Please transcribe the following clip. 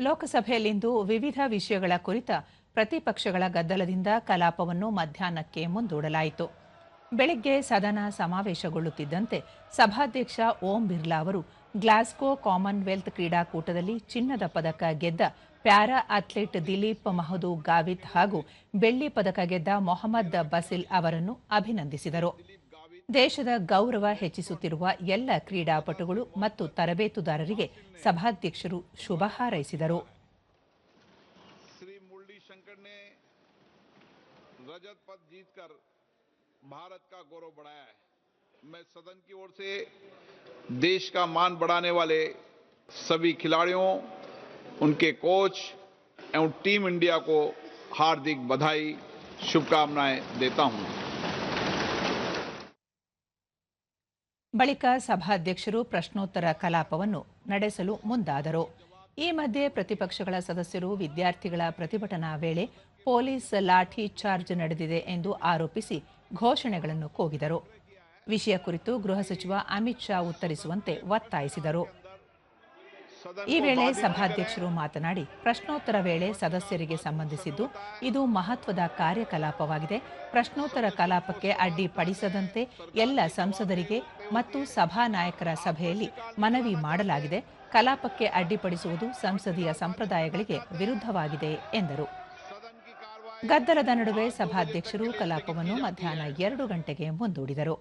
ಲೋಕಸಭೆಯಲ್ಲಿಂದು ವಿವಿಧ ವಿಷಯಗಳ ಕುರಿತ ಪ್ರತಿಪಕ್ಷಗಳ ಗದ್ದಲದಿಂದ ಕಲಾಪವನ್ನು ಮಧ್ಯಾಹ್ನಕ್ಕೆ ಮುಂದೂಡಲಾಯಿತು. ಬೆಳಗ್ಗೆ ಸದನ ಸಮಾವೇಶಗೊಳ್ಳುತ್ತಿದ್ದಂತೆ ಸಭಾಧ್ಯಕ್ಷ ಓಂ ಬಿರ್ಲಾ ಅವರು ಗ್ಲಾಸ್ಗೋ ಕಾಮನ್ವೆಲ್ತ್ ಕ್ರೀಡಾಕೂಟದಲ್ಲಿ ಚಿನ್ನದ ಪದಕ ಗೆದ್ದ ಪ್ಯಾರಾ ಅಥ್ಲೀಟ್ ದಿಲೀಪ್ ಮಹದು ಗಾವಿತ್ ಹಾಗೂ ಬೆಳ್ಳಿ ಪದಕ ಗೆದ್ದ ಮೊಹಮ್ಮದ್ ಬಸಿಲ್ ಅವರನ್ನು ಅಭಿನಂದಿಸಿದರು. ದೇಶದ ಗೌರವ ಹೆಚ್ಚಿಸುತ್ತಿರುವ ಎಲ್ಲ ಕ್ರೀಡಾಪಟುಗಳು ಮತ್ತು ತರಬೇತುದಾರರಿಗೆ ಸಭಾಧ್ಯಕ್ಷರು ಶುಭ ಹಾರೈಸಿದರು. भारत का गौरव बढ़ाया है। मैं सदन की ओर से देश का मान बढ़ाने वाले सभी खिलाड़ियों, उनके कोच एवं टीम इंडिया को हार्दिक बधाई, शुभकामनाएं देता हूं। ಬಳಿಕ ಸಭಾಧ್ಯಕ್ಷರು ಪ್ರಶ್ನೋತ್ತರ ಕಲಾಪವನ್ನು ನಡೆಸಲು ಮುಂದಾದರು. ಈ ಮಧ್ಯೆ ಪ್ರತಿಪಕ್ಷಗಳ ಸದಸ್ಯರು ವಿದ್ಯಾರ್ಥಿಗಳ ಪ್ರತಿಭಟನಾ ವೇಳೆ ಪೊಲೀಸ್ ಲಾಠಿ ಚಾರ್ಜ್ ನಡೆದಿದೆ ಎಂದು ಆರೋಪಿಸಿ ಘೋಷಣೆಗಳನ್ನು ಕೂಗಿದರು. ವಿಷಯ ಕುರಿತು ಗೃಹ ಸಚಿವ ಅಮಿತ್ ಶಾ ಉತ್ತರಿಸುವಂತೆ ಒತ್ತಾಯಿಸಿದರು. ಈ ವೇಳೆ ಸಭಾಧ್ಯಕ್ಷರು ಮಾತನಾಡಿ, ಪ್ರಶ್ನೋತ್ತರ ವೇಳೆ ಸದಸ್ಯರಿಗೆ ಸಂಬಂಧಿಸಿದ್ದು ಇದು ಮಹತ್ವದ ಕಾರ್ಯಕಲಾಪವಾಗಿದೆ. ಪ್ರಶ್ನೋತ್ತರ ಕಲಾಪಕ್ಕೆ ಅಡ್ಡಿಪಡಿಸದಂತೆ ಎಲ್ಲ ಸಂಸದರಿಗೆ ಮತ್ತು ಸಭಾನಾಯಕರ ಸಭೆಯಲ್ಲಿ ಮನವಿ ಮಾಡಲಾಗಿದೆ. ಕಲಾಪಕ್ಕೆ ಅಡ್ಡಿಪಡಿಸುವುದು ಸಂಸದೀಯ ಸಂಪ್ರದಾಯಗಳಿಗೆ ವಿರುದ್ಧವಾಗಿದೆ ಎಂದರು. ಗದ್ದಲದ ನಡುವೆ ಸಭಾಧ್ಯಕ್ಷರು ಕಲಾಪವನ್ನು ಮಧ್ಯಾಹ್ನ 2 ಗಂಟೆಗೆ ಮುಂದೂಡಿದರು.